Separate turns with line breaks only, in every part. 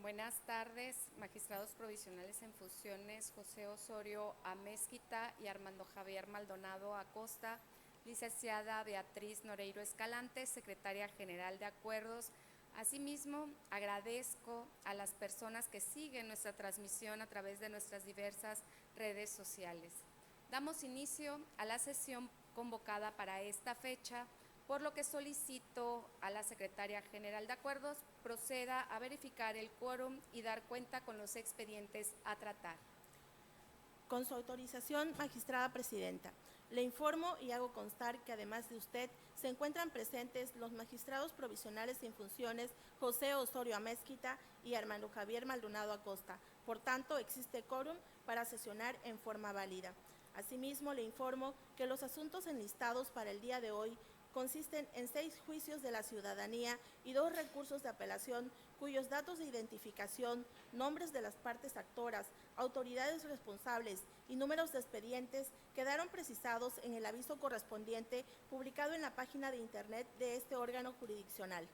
Buenas tardes, magistrados provisionales en funciones José Osorio Amezquita y Armando Javier Maldonado Acosta, licenciada Beatriz Noreiro Escalante, secretaria general de Acuerdos. Asimismo, agradezco a las personas que siguen nuestra transmisión a través de nuestras diversas redes sociales. Damos inicio a la sesión convocada para esta fecha, por lo que solicito a la Secretaria General de Acuerdos proceda a verificar el quórum y dar cuenta con los expedientes a tratar.
Con su autorización, magistrada presidenta, le informo y hago constar que además de usted se encuentran presentes los magistrados provisionales en funciones José Osorio Amezquita y Armando Javier Maldonado Acosta. Por tanto, existe quórum para sesionar en forma válida. Asimismo, le informo que los asuntos enlistados para el día de hoy consisten en 6 juicios de la ciudadanía y 2 recursos de apelación cuyos datos de identificación, nombres de las partes actoras, autoridades responsables y números de expedientes quedaron precisados en el aviso correspondiente publicado en la página de internet de este órgano jurisdiccional.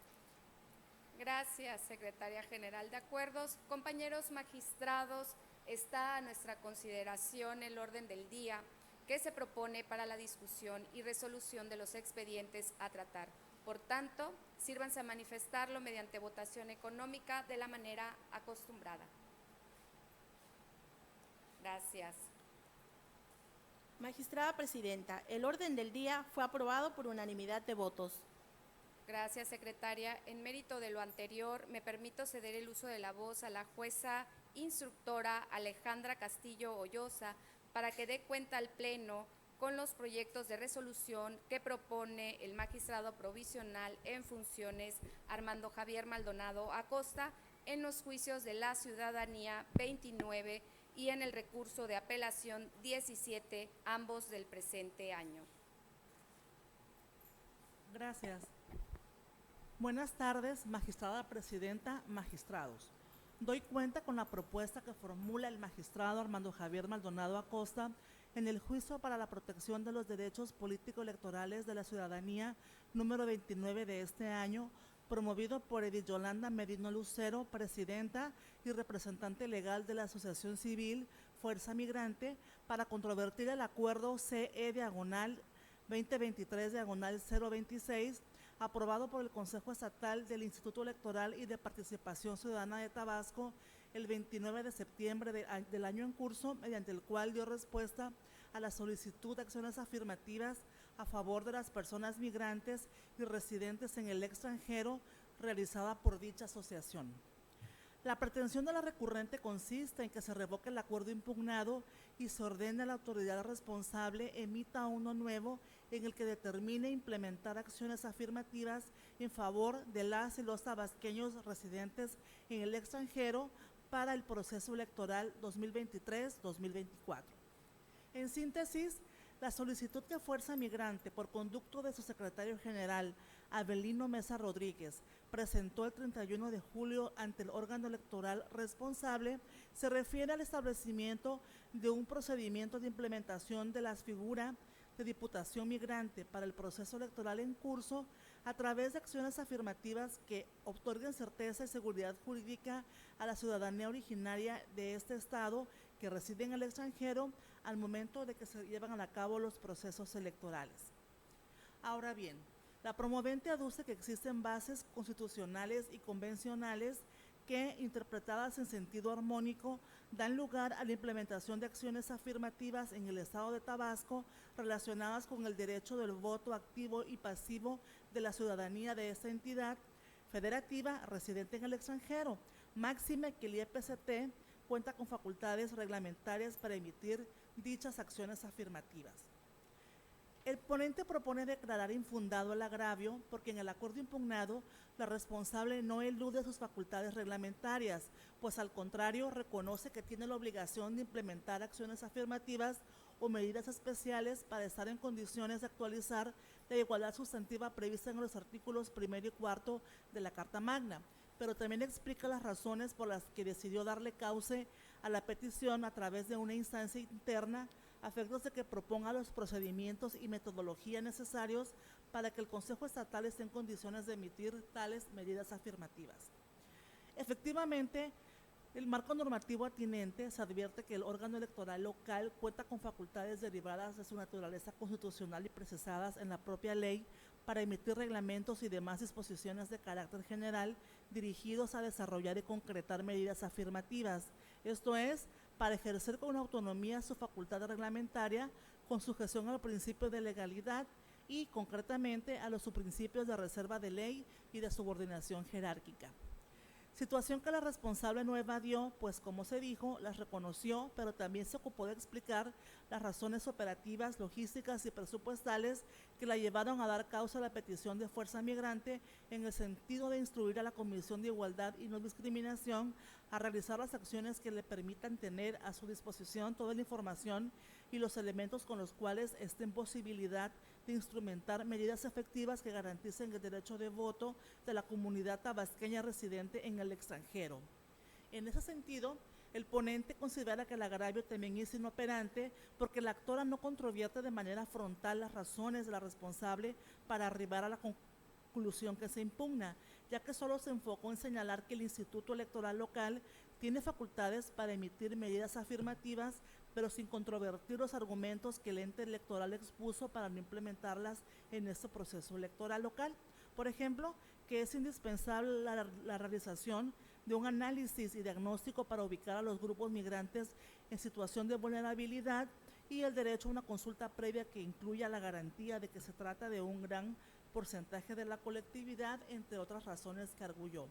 Gracias, Secretaria General de Acuerdos. Compañeros magistrados, está a nuestra consideración el orden del día que se propone para la discusión y resolución de los expedientes a tratar. Por tanto, sírvanse a manifestarlo mediante votación económica de la manera acostumbrada. Gracias.
Magistrada presidenta, el orden del día fue aprobado por unanimidad de votos.
Gracias, secretaria. En mérito de lo anterior, me permito ceder el uso de la voz a la jueza instructora Alejandra Castillo Ollosa para que dé cuenta al Pleno con los proyectos de resolución que propone el magistrado provisional en funciones Armando Javier Maldonado Acosta en los juicios de la ciudadanía 29 y en el recurso de apelación 17, ambos del presente año.
Gracias. Buenas tardes, magistrada presidenta, magistrados. Doy cuenta con la propuesta que formula el magistrado Armando Javier Maldonado Acosta en el juicio para la protección de los derechos político-electorales de la ciudadanía número 29 de este año, promovido por Edith Yolanda Merino Lucero, presidenta y representante legal de la Asociación Civil Fuerza Migrante, para controvertir el acuerdo CE/2023/026, aprobado por el Consejo Estatal del Instituto Electoral y de Participación Ciudadana de Tabasco el 29 de septiembre del año en curso, mediante el cual dio respuesta a la solicitud de acciones afirmativas a favor de las personas migrantes y residentes en el extranjero realizada por dicha asociación. La pretensión de la recurrente consiste en que se revoque el acuerdo impugnado y se ordene a la autoridad responsable emita uno nuevo en el que determine implementar acciones afirmativas en favor de las y los tabasqueños residentes en el extranjero para el proceso electoral 2023-2024. En síntesis, la solicitud que Fuerza Migrante, por conducto de su secretario general, Abelino Mesa Rodríguez, presentó el 31 de julio ante el órgano electoral responsable, se refiere al establecimiento de un procedimiento de implementación de las figuras de Diputación Migrante para el proceso electoral en curso a través de acciones afirmativas que otorguen certeza y seguridad jurídica a la ciudadanía originaria de este estado que reside en el extranjero al momento de que se llevan a cabo los procesos electorales. Ahora bien, la promovente aduce que existen bases constitucionales y convencionales que, interpretadas en sentido armónico, dan lugar a la implementación de acciones afirmativas en el estado de Tabasco relacionadas con el derecho del voto activo y pasivo de la ciudadanía de esta entidad federativa residente en el extranjero, máxime que el IEPCT cuenta con facultades reglamentarias para emitir dichas acciones afirmativas. El ponente propone declarar infundado el agravio porque en el acuerdo impugnado la responsable no elude sus facultades reglamentarias, pues al contrario reconoce que tiene la obligación de implementar acciones afirmativas o medidas especiales para estar en condiciones de actualizar la igualdad sustantiva prevista en los artículos 1 y 4 de la Carta Magna, pero también explica las razones por las que decidió darle cauce a la petición a través de una instancia interna a efectos de que proponga los procedimientos y metodología necesarios para que el Consejo Estatal esté en condiciones de emitir tales medidas afirmativas. Efectivamente, el marco normativo atinente se advierte que el órgano electoral local cuenta con facultades derivadas de su naturaleza constitucional y precisadas en la propia ley para emitir reglamentos y demás disposiciones de carácter general dirigidos a desarrollar y concretar medidas afirmativas, esto es, para ejercer con autonomía su facultad reglamentaria con sujeción al principio de legalidad y concretamente a los subprincipios de reserva de ley y de subordinación jerárquica. Situación que la responsable no evadió, pues como se dijo, las reconoció, pero también se ocupó de explicar las razones operativas, logísticas y presupuestales que la llevaron a dar causa a la petición de fuerza migrante en el sentido de instruir a la Comisión de Igualdad y No Discriminación a realizar las acciones que le permitan tener a su disposición toda la información y los elementos con los cuales esté en posibilidad de instrumentar medidas efectivas que garanticen el derecho de voto de la comunidad tabasqueña residente en el extranjero. En ese sentido, el ponente considera que el agravio también es inoperante porque la actora no controvierte de manera frontal las razones de la responsable para arribar a la conclusión que se impugna, ya que solo se enfocó en señalar que el Instituto Electoral Local tiene facultades para emitir medidas afirmativas, pero sin controvertir los argumentos que el ente electoral expuso para no implementarlas en este proceso electoral local. Por ejemplo, que es indispensable la realización de un análisis y diagnóstico para ubicar a los grupos migrantes en situación de vulnerabilidad y el derecho a una consulta previa que incluya la garantía de que se trata de un gran porcentaje de la colectividad, entre otras razones que arguyó.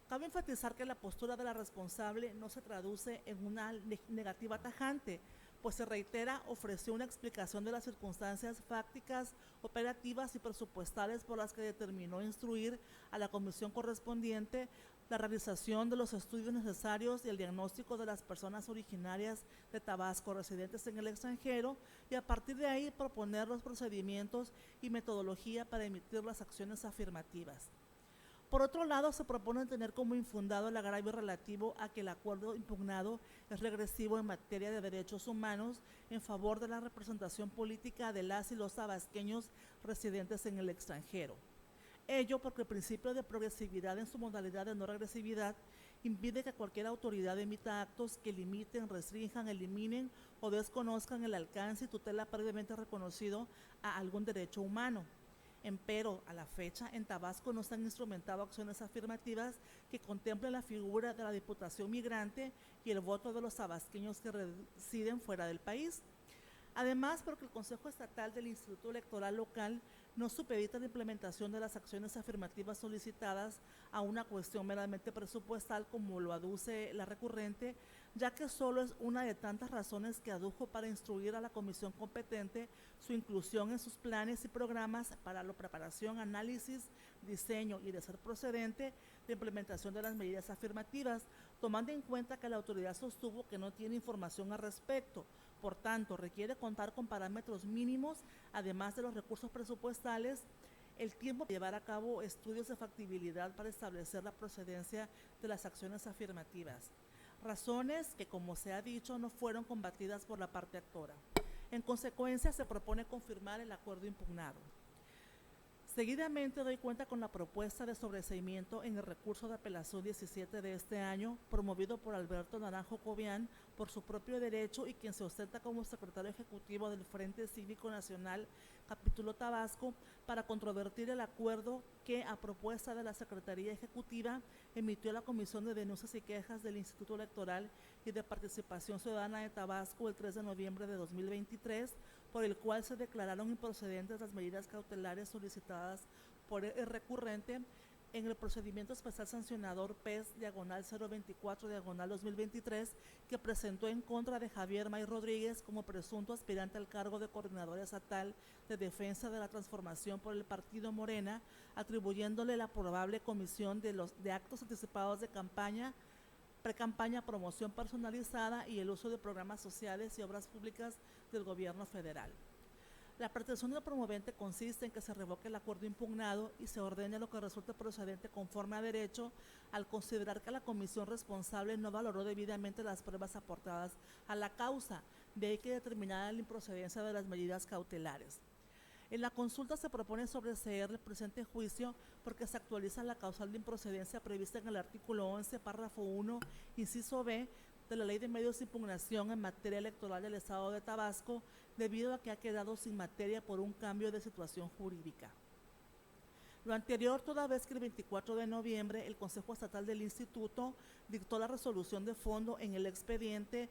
Cabe enfatizar que la postura de la responsable no se traduce en una negativa tajante, pues se reitera, ofreció una explicación de las circunstancias fácticas, operativas y presupuestales por las que determinó instruir a la comisión correspondiente la realización de los estudios necesarios y el diagnóstico de las personas originarias de Tabasco residentes en el extranjero y a partir de ahí proponer los procedimientos y metodología para emitir las acciones afirmativas. Por otro lado, se propone tener como infundado el agravio relativo a que el acuerdo impugnado es regresivo en materia de derechos humanos en favor de la representación política de las y los tabasqueños residentes en el extranjero. Ello porque el principio de progresividad en su modalidad de no regresividad impide que cualquier autoridad emita actos que limiten, restrinjan, eliminen o desconozcan el alcance y tutela previamente reconocido a algún derecho humano. Empero, a la fecha, en Tabasco no se han instrumentado acciones afirmativas que contemplen la figura de la diputación migrante y el voto de los tabasqueños que residen fuera del país. Además, porque el Consejo Estatal del Instituto Electoral Local no supedita la implementación de las acciones afirmativas solicitadas a una cuestión meramente presupuestal, como lo aduce la recurrente, ya que solo es una de tantas razones que adujo para instruir a la comisión competente su inclusión en sus planes y programas para la preparación, análisis, diseño y, de ser procedente, la implementación de las medidas afirmativas, tomando en cuenta que la autoridad sostuvo que no tiene información al respecto. Por tanto, requiere contar con parámetros mínimos, además de los recursos presupuestales, el tiempo de llevar a cabo estudios de factibilidad para establecer la procedencia de las acciones afirmativas. Razones que, como se ha dicho, no fueron combatidas por la parte actora. En consecuencia, se propone confirmar el acuerdo impugnado. Seguidamente doy cuenta con la propuesta de sobreseimiento en el recurso de apelación 17 de este año, promovido por Alberto Naranjo Cobian por su propio derecho y quien se ostenta como secretario ejecutivo del Frente Cívico Nacional Capítulo Tabasco, para controvertir el acuerdo que, a propuesta de la Secretaría Ejecutiva, emitió la Comisión de Denuncias y Quejas del Instituto Electoral y de Participación Ciudadana de Tabasco el 3 de noviembre de 2023, por el cual se declararon improcedentes las medidas cautelares solicitadas por el recurrente en el procedimiento especial sancionador PES/024/2023 que presentó en contra de Javier May Rodríguez como presunto aspirante al cargo de coordinador estatal de defensa de la transformación por el partido Morena, atribuyéndole la probable comisión de actos anticipados de campaña, precampaña, promoción personalizada y el uso de programas sociales y obras públicas del gobierno federal. La pretensión del promovente consiste en que se revoque el acuerdo impugnado y se ordene lo que resulte procedente conforme a derecho, al considerar que la comisión responsable no valoró debidamente las pruebas aportadas a la causa, de ahí que determinara la improcedencia de las medidas cautelares. En la consulta se propone sobreseer el presente juicio porque se actualiza la causal de improcedencia prevista en el artículo 11, párrafo 1, inciso B, de la Ley de Medios de Impugnación en materia electoral del Estado de Tabasco, debido a que ha quedado sin materia por un cambio de situación jurídica. Lo anterior, toda vez que el 24 de noviembre el Consejo Estatal del Instituto dictó la resolución de fondo en el expediente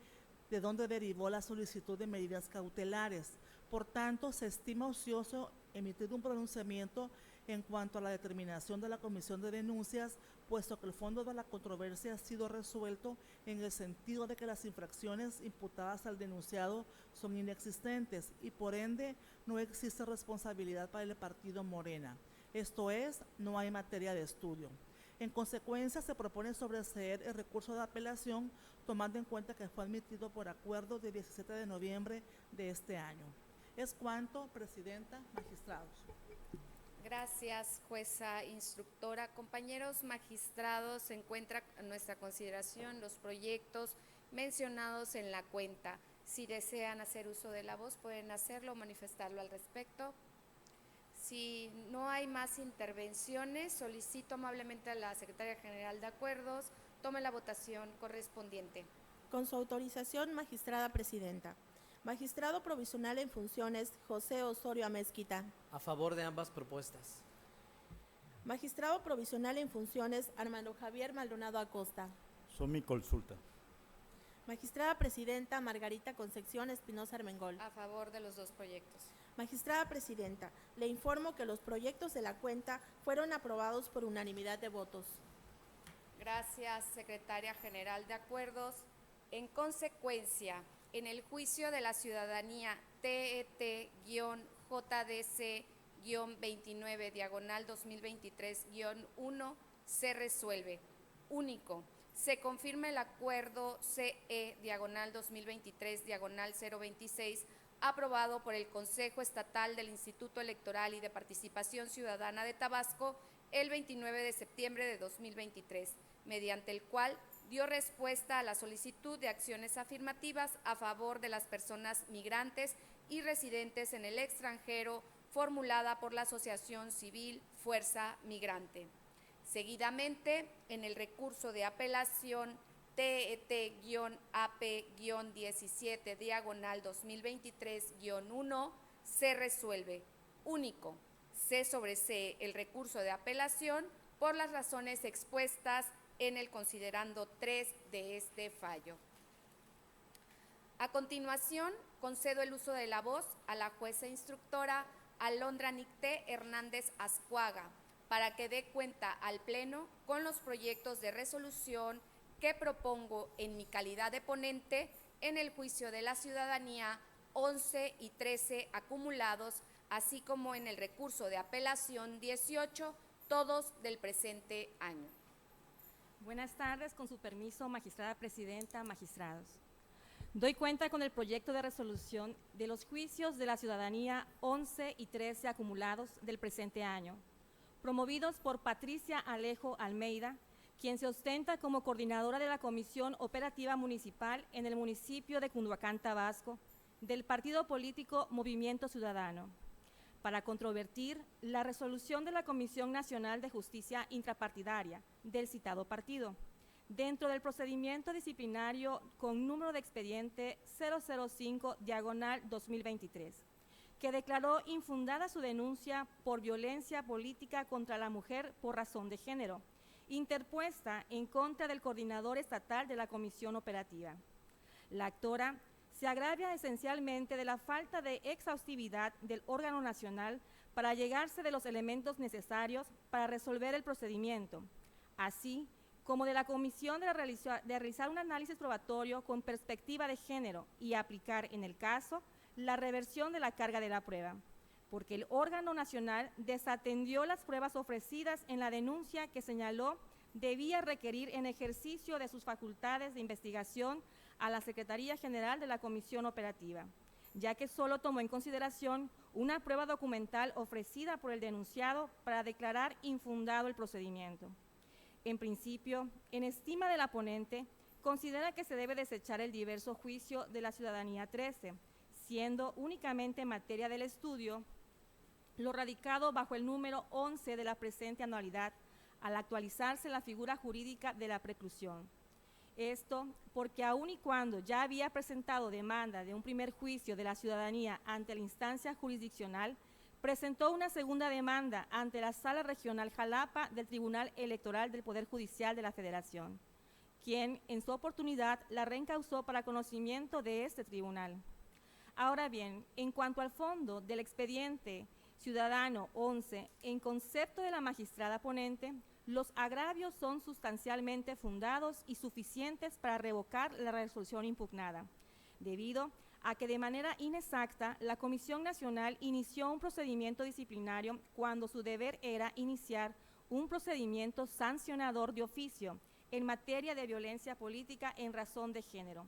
de donde derivó la solicitud de medidas cautelares. Por tanto, se estima ocioso emitir un pronunciamiento en cuanto a la determinación de la Comisión de Denuncias, puesto que el fondo de la controversia ha sido resuelto en el sentido de que las infracciones imputadas al denunciado son inexistentes y por ende no existe responsabilidad para el partido Morena. Esto es, no hay materia de estudio. En consecuencia, se propone sobreseer el recurso de apelación, tomando en cuenta que fue admitido por acuerdo del 17 de noviembre de este año. Es cuanto, Presidenta, magistrados.
Gracias, jueza instructora. Compañeros magistrados, se encuentra a nuestra consideración los proyectos mencionados en la cuenta. Si desean hacer uso de la voz, pueden hacerlo o manifestarlo al respecto. Si no hay más intervenciones, solicito amablemente a la Secretaria General de Acuerdos tome la votación correspondiente.
Con su autorización, magistrada presidenta. Magistrado provisional en funciones, José Osorio Amezquita.
A favor de ambas propuestas.
Magistrado provisional en funciones, Armando Javier Maldonado Acosta.
Son mi consulta.
Magistrada presidenta, Margarita Concepción Espinosa Armengol.
A favor de los dos proyectos.
Magistrada presidenta, le informo que los proyectos de la cuenta fueron aprobados por unanimidad de votos.
Gracias, Secretaria General de Acuerdos. En consecuencia, en el juicio de la ciudadanía TET-JDC-29/2023-1 se resuelve. Único. Se confirma el acuerdo CE/2023/026 aprobado por el Consejo Estatal del Instituto Electoral y de Participación Ciudadana de Tabasco el 29 de septiembre de 2023, mediante el cual dio respuesta a la solicitud de acciones afirmativas a favor de las personas migrantes y residentes en el extranjero formulada por la Asociación Civil Fuerza Migrante. Seguidamente, en el recurso de apelación TET-AP-17/2023-1 se resuelve. Único. Se sobresee el recurso de apelación por las razones expuestas en el considerando 3 de este fallo. A continuación, concedo el uso de la voz a la jueza instructora Alondra Nicté Hernández Azcuaga para que dé cuenta al Pleno con los proyectos de resolución que propongo en mi calidad de ponente en el juicio de la ciudadanía 11 y 13 acumulados, así como en el recurso de apelación 18, todos del presente año.
Buenas tardes, con su permiso, magistrada presidenta, magistrados. Doy cuenta con el proyecto de resolución de los juicios de la ciudadanía 11 y 13 acumulados del presente año, promovidos por Patricia Alejo Almeida, quien se ostenta como coordinadora de la Comisión Operativa Municipal en el municipio de Cunduacán, Tabasco, del partido político Movimiento Ciudadano, para controvertir la resolución de la Comisión Nacional de Justicia Intrapartidaria del citado partido, dentro del procedimiento disciplinario con número de expediente 005/2023, que declaró infundada su denuncia por violencia política contra la mujer por razón de género, interpuesta en contra del coordinador estatal de la Comisión Operativa. La actora se agravia esencialmente de la falta de exhaustividad del órgano nacional para llegarse de los elementos necesarios para resolver el procedimiento, así como de la comisión de realizar un análisis probatorio con perspectiva de género y aplicar, en el caso, la reversión de la carga de la prueba, porque el órgano nacional desatendió las pruebas ofrecidas en la denuncia que señaló debía requerir en ejercicio de sus facultades de investigación a la Secretaría General de la Comisión Operativa, ya que solo tomó en consideración una prueba documental ofrecida por el denunciado para declarar infundado el procedimiento. En principio, en estima de la ponente, considera que se debe desechar el diverso juicio de la ciudadanía 13, siendo únicamente materia del estudio lo radicado bajo el número 11 de la presente anualidad, al actualizarse la figura jurídica de la preclusión. Esto porque aun y cuando ya había presentado demanda de un primer juicio de la ciudadanía ante la instancia jurisdiccional, presentó una segunda demanda ante la Sala Regional Jalapa del Tribunal Electoral del Poder Judicial de la Federación, quien en su oportunidad la reencausó para conocimiento de este tribunal. Ahora bien, en cuanto al fondo del expediente ciudadano 11, en concepto de la magistrada ponente, los agravios son sustancialmente fundados y suficientes para revocar la resolución impugnada, debido a que de manera inexacta la Comisión Nacional inició un procedimiento disciplinario cuando su deber era iniciar un procedimiento sancionador de oficio en materia de violencia política en razón de género,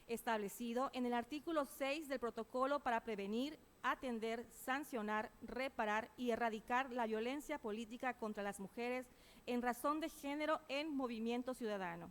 establecido en el artículo 6 del protocolo para prevenir, atender, sancionar, reparar y erradicar la violencia política contra las mujeres en razón de género en Movimiento Ciudadano.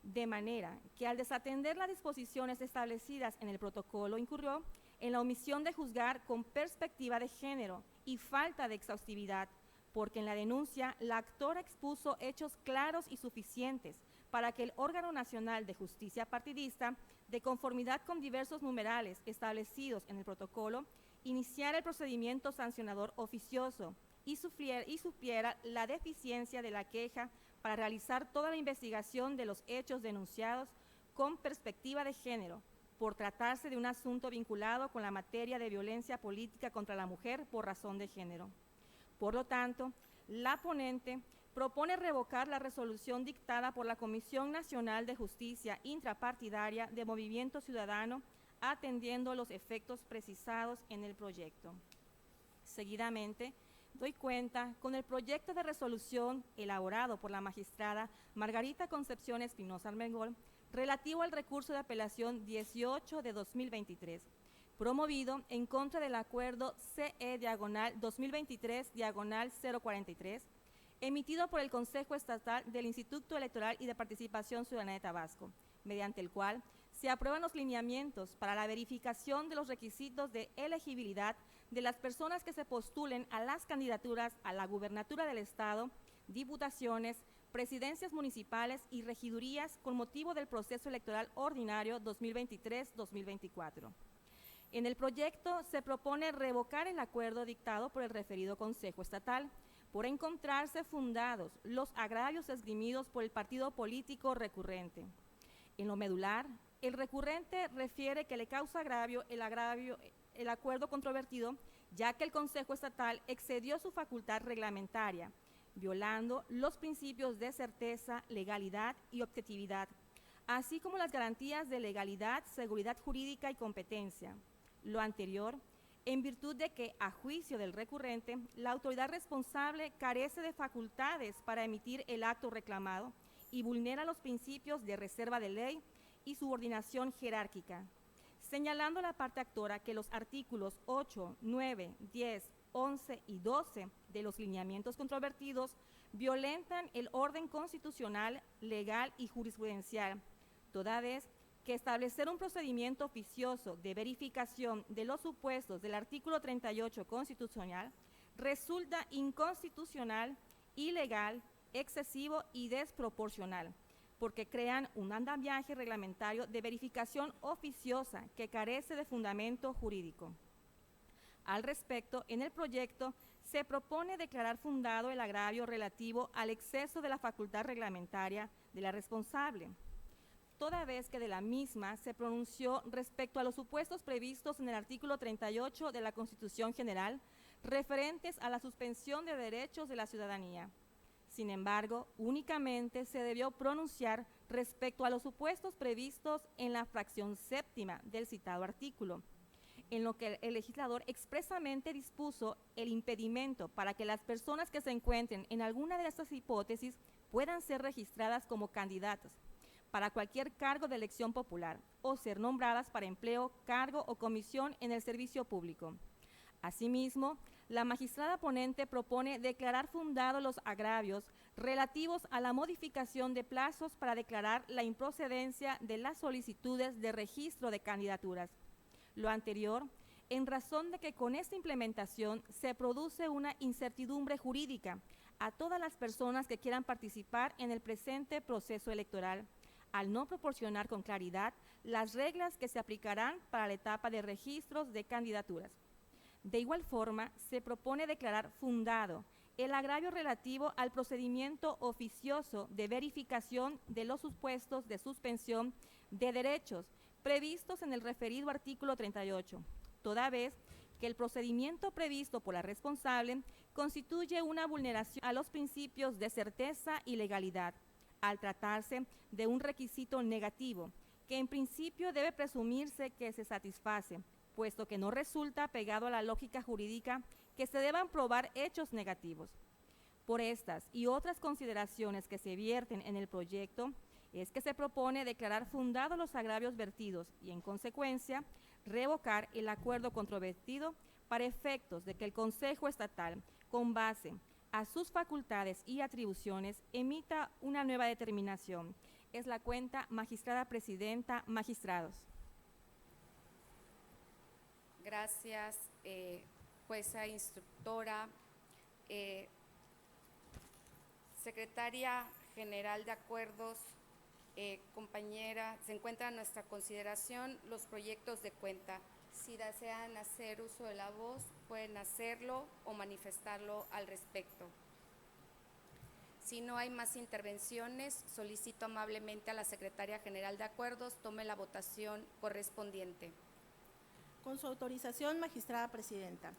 De manera que al desatender las disposiciones establecidas en el protocolo incurrió en la omisión de juzgar con perspectiva de género y falta de exhaustividad, porque en la denuncia la actora expuso hechos claros y suficientes para que el órgano nacional de justicia partidista, de conformidad con diversos numerales establecidos en el protocolo, iniciara el procedimiento sancionador oficioso y supiera la deficiencia de la queja para realizar toda la investigación de los hechos denunciados con perspectiva de género, por tratarse de un asunto vinculado con la materia de violencia política contra la mujer por razón de género. Por lo tanto, la ponente propone revocar la resolución dictada por la Comisión Nacional de Justicia Intrapartidaria de Movimiento Ciudadano, atendiendo los efectos precisados en el proyecto. Seguidamente, doy cuenta con el proyecto de resolución elaborado por la magistrada Margarita Concepción Espinosa Armengol, relativo al recurso de apelación 18 de 2023, promovido en contra del acuerdo CE/2023/043, emitido por el Consejo Estatal del Instituto Electoral y de Participación Ciudadana de Tabasco, mediante el cual se aprueban los lineamientos para la verificación de los requisitos de elegibilidad de las personas que se postulen a las candidaturas a la gubernatura del Estado, diputaciones, presidencias municipales y regidurías con motivo del proceso electoral ordinario 2023-2024. En el proyecto se propone revocar el acuerdo dictado por el referido Consejo Estatal, por encontrarse fundados los agravios esgrimidos por el partido político recurrente. En lo medular, el recurrente refiere que le causa agravio el acuerdo controvertido, ya que el Consejo Estatal excedió su facultad reglamentaria, violando los principios de certeza, legalidad y objetividad, así como las garantías de legalidad, seguridad jurídica y competencia. Lo anterior, en virtud de que, a juicio del recurrente, la autoridad responsable carece de facultades para emitir el acto reclamado y vulnera los principios de reserva de ley y subordinación jerárquica, señalando la parte actora que los artículos 8, 9, 10, 11 y 12 de los lineamientos controvertidos violentan el orden constitucional, legal y jurisprudencial, toda vez que establecer un procedimiento oficioso de verificación de los supuestos del artículo 38 constitucional resulta inconstitucional, ilegal, excesivo y desproporcional, porque crean un andamiaje reglamentario de verificación oficiosa que carece de fundamento jurídico. Al respecto, en el proyecto se propone declarar fundado el agravio relativo al exceso de la facultad reglamentaria de la responsable, toda vez que de la misma se pronunció respecto a los supuestos previstos en el artículo 38 de la Constitución General, referentes a la suspensión de derechos de la ciudadanía. Sin embargo, únicamente se debió pronunciar respecto a los supuestos previstos en la fracción séptima del citado artículo, en lo que el legislador expresamente dispuso el impedimento para que las personas que se encuentren en alguna de estas hipótesis puedan ser registradas como candidatas para cualquier cargo de elección popular o ser nombradas para empleo, cargo o comisión en el servicio público. Asimismo, la magistrada ponente propone declarar fundados los agravios relativos a la modificación de plazos para declarar la improcedencia de las solicitudes de registro de candidaturas. Lo anterior, en razón de que con esta implementación se produce una incertidumbre jurídica a todas las personas que quieran participar en el presente proceso electoral, al no proporcionar con claridad las reglas que se aplicarán para la etapa de registros de candidaturas. De igual forma, se propone declarar fundado el agravio relativo al procedimiento oficioso de verificación de los supuestos de suspensión de derechos previstos en el referido artículo 38, toda vez que el procedimiento previsto por la responsable constituye una vulneración a los principios de certeza y legalidad, al tratarse de un requisito negativo, que en principio debe presumirse que se satisface, puesto que no resulta pegado a la lógica jurídica que se deban probar hechos negativos. Por estas y otras consideraciones que se vierten en el proyecto, es que se propone declarar fundados los agravios vertidos y, en consecuencia, revocar el acuerdo controvertido para efectos de que el Consejo Estatal, con base a sus facultades y atribuciones, emita una nueva determinación. Es la cuenta, magistrada presidenta, magistrados.
Gracias, jueza instructora. Secretaria General de Acuerdos, compañera, se encuentran a nuestra consideración los proyectos de cuenta. Si desean hacer uso de la voz, pueden hacerlo o manifestarlo al respecto. Si no hay más intervenciones, solicito amablemente a la Secretaria General de Acuerdos tome la votación correspondiente.
Con su autorización, magistrada presidenta.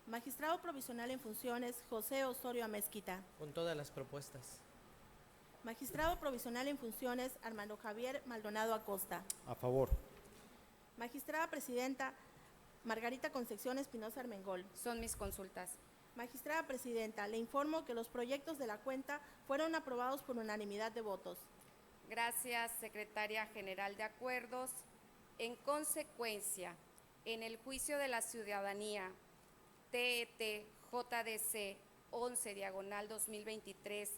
Magistrado provisional en funciones, José Osorio Amezquita.
Con todas las propuestas.
Magistrado provisional en funciones, Armando Javier Maldonado Acosta.
A favor.
Magistrada presidenta, Margarita Concepción Espinosa Armengol.
Son mis consultas.
Magistrada presidenta, le informo que los proyectos de la cuenta fueron aprobados por unanimidad de votos.
Gracias, Secretaria General de Acuerdos. En consecuencia, en el juicio de la ciudadanía TET JDC 11/2023-3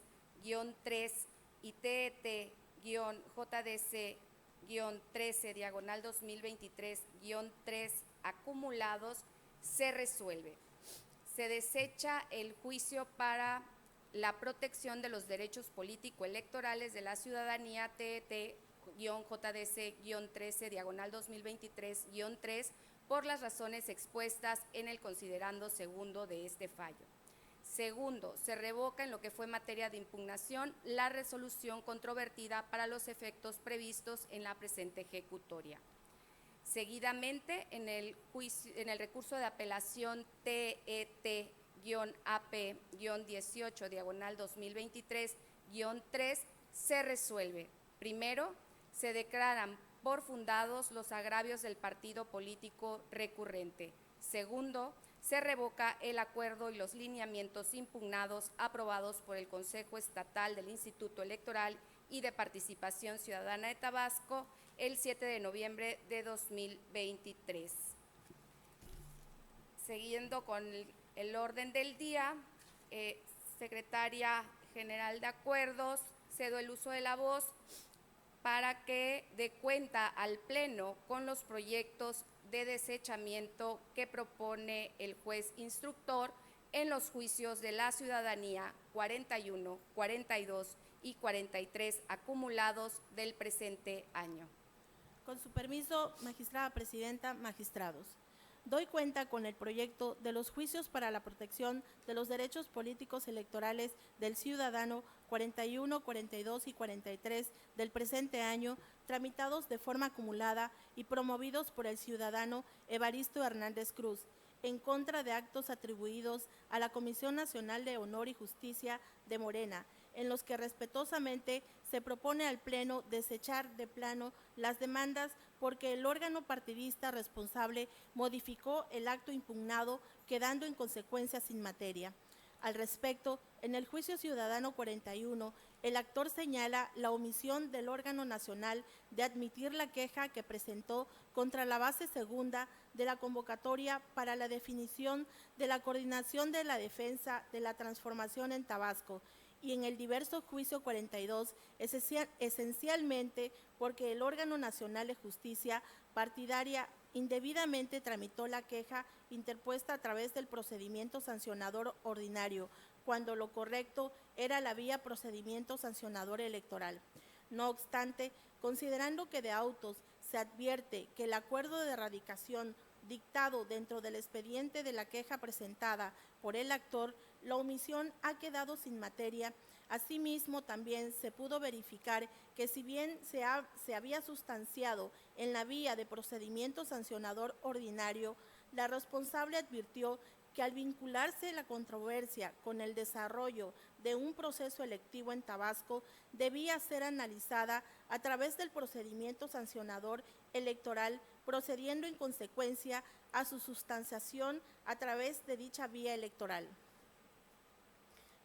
y TET-JDC-13/2023-3 acumulados, se resuelve. Se desecha el juicio para la protección de los derechos político-electorales de la ciudadanía TET-JDC-13/2023-3 por las razones expuestas en el considerando segundo de este fallo. Segundo, se revoca en lo que fue materia de impugnación la resolución controvertida para los efectos previstos en la presente ejecutoria. Seguidamente, en el recurso de apelación TET-AP-18/2023-3 se resuelve. Primero, se declaran por fundados los agravios del partido político recurrente. Segundo, se revoca el acuerdo y los lineamientos impugnados aprobados por el Consejo Estatal del Instituto Electoral y de Participación Ciudadana de Tabasco el 7 de noviembre de 2023. Siguiendo con el orden del día, Secretaria General de Acuerdos, cedo el uso de la voz para que dé cuenta al Pleno con los proyectos de desechamiento que propone el juez instructor en los juicios de la ciudadanía 41, 42 y 43 acumulados del presente año.
Con su permiso, magistrada presidenta, magistrados. Doy cuenta con el proyecto de los juicios para la protección de los derechos políticos electorales del ciudadano 41, 42 y 43 del presente año, tramitados de forma acumulada y promovidos por el ciudadano Evaristo Hernández Cruz, en contra de actos atribuidos a la Comisión Nacional de Honor y Justicia de Morena, en los que respetuosamente se propone al Pleno desechar de plano las demandas porque el órgano partidista responsable modificó el acto impugnado, quedando en consecuencia sin materia. Al respecto, en el juicio ciudadano 41, el actor señala la omisión del órgano nacional de admitir la queja que presentó contra la base segunda de la convocatoria para la definición de la coordinación de la defensa de la transformación en Tabasco, y en el diverso juicio 42, esencialmente porque el órgano nacional de justicia partidaria indebidamente tramitó la queja interpuesta a través del procedimiento sancionador ordinario, cuando lo correcto era la vía procedimiento sancionador electoral. No obstante, considerando que de autos se advierte que el acuerdo de erradicación dictado dentro del expediente de la queja presentada por el actor, la omisión ha quedado sin materia. Asimismo, también se pudo verificar que si bien se había sustanciado en la vía de procedimiento sancionador ordinario, la responsable advirtió que al vincularse la controversia con el desarrollo de un proceso electivo en Tabasco, debía ser analizada a través del procedimiento sancionador electoral, procediendo en consecuencia a su sustanciación a través de dicha vía electoral.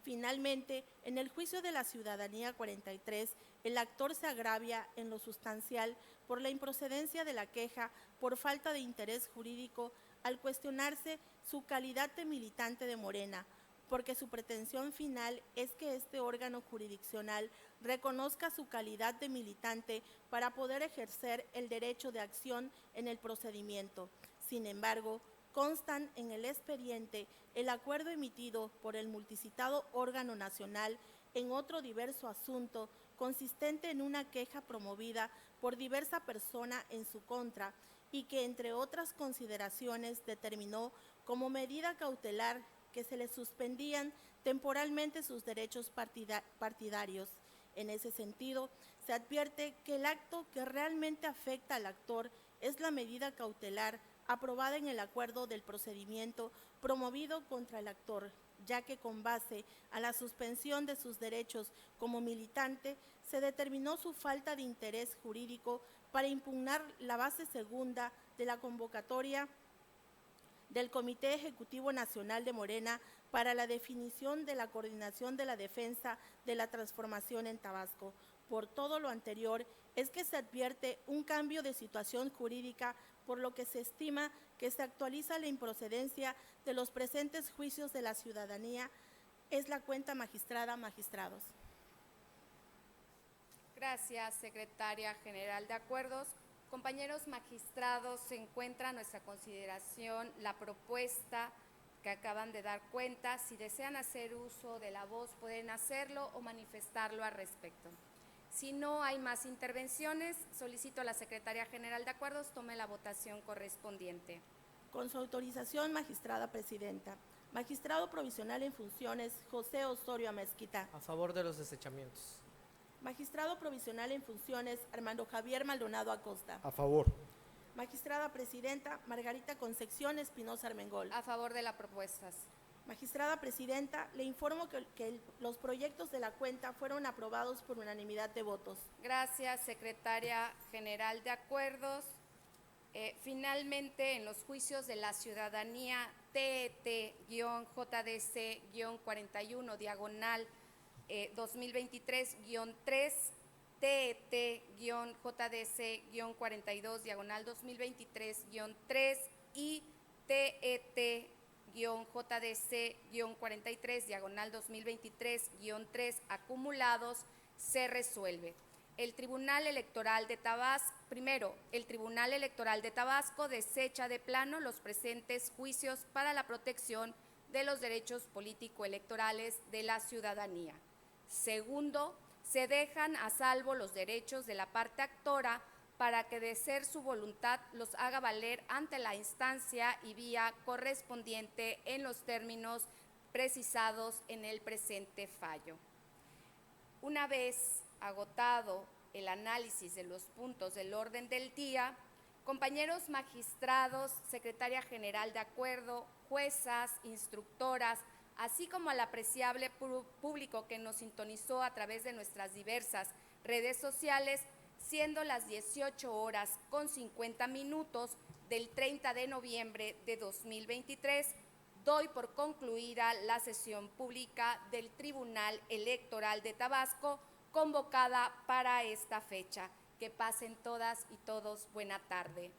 Finalmente, en el juicio de la ciudadanía 43, el actor se agravia en lo sustancial por la improcedencia de la queja por falta de interés jurídico al cuestionarse su calidad de militante de Morena, porque su pretensión final es que este órgano jurisdiccional reconozca su calidad de militante para poder ejercer el derecho de acción en el procedimiento. Sin embargo, constan en el expediente el acuerdo emitido por el multicitado órgano nacional en otro diverso asunto consistente en una queja promovida por diversa persona en su contra y que, entre otras consideraciones, determinó como medida cautelar que se le suspendían temporalmente sus derechos partidarios. En ese sentido, se advierte que el acto que realmente afecta al actor es la medida cautelar aprobada en el acuerdo del procedimiento promovido contra el actor, ya que con base a la suspensión de sus derechos como militante, se determinó su falta de interés jurídico para impugnar la base segunda de la convocatoria del Comité Ejecutivo Nacional de Morena para la definición de la coordinación de la defensa de la transformación en Tabasco. Por todo lo anterior, es que se advierte un cambio de situación jurídica, por lo que se estima que se actualiza la improcedencia de los presentes juicios de la ciudadanía. Es la cuenta magistrada, magistrados.
Gracias, secretaria general de acuerdos. Compañeros magistrados, se encuentra a nuestra consideración la propuesta que acaban de dar cuenta. Si desean hacer uso de la voz, pueden hacerlo o manifestarlo al respecto. Si no hay más intervenciones, solicito a la secretaria general de acuerdos tome la votación correspondiente.
Con su autorización, magistrada presidenta. Magistrado provisional en funciones, José Osorio Amezquita.
A favor de los desechamientos.
Magistrado provisional en funciones, Armando Javier Maldonado Acosta.
A favor.
Magistrada presidenta, Margarita Concepción Espinosa Armengol.
A favor de las propuestas.
Magistrada presidenta, le informo que los proyectos de la cuenta fueron aprobados por unanimidad de votos.
Gracias, secretaria general de acuerdos. Finalmente, en los juicios de la ciudadanía TET-JDC-41, diagonal 2023-3, TET-JDC-42, diagonal 2023-3 y TET-JDC-43, diagonal 2023-3 acumulados, se resuelve. El Tribunal Electoral de Tabasco, primero, el Tribunal Electoral de Tabasco desecha de plano los presentes juicios para la protección de los derechos político-electorales de la ciudadanía. Segundo, se dejan a salvo los derechos de la parte actora para que, de ser su voluntad, los haga valer ante la instancia y vía correspondiente en los términos precisados en el presente fallo. Una vez agotado el análisis de los puntos del orden del día, compañeros magistrados, secretaria general de acuerdo, juezas, instructoras, así como al apreciable público que nos sintonizó a través de nuestras diversas redes sociales, siendo las 18:50 del 30 de noviembre de 2023, doy por concluida la sesión pública del Tribunal Electoral de Tabasco convocada para esta fecha. Que pasen todas y todos buena tarde.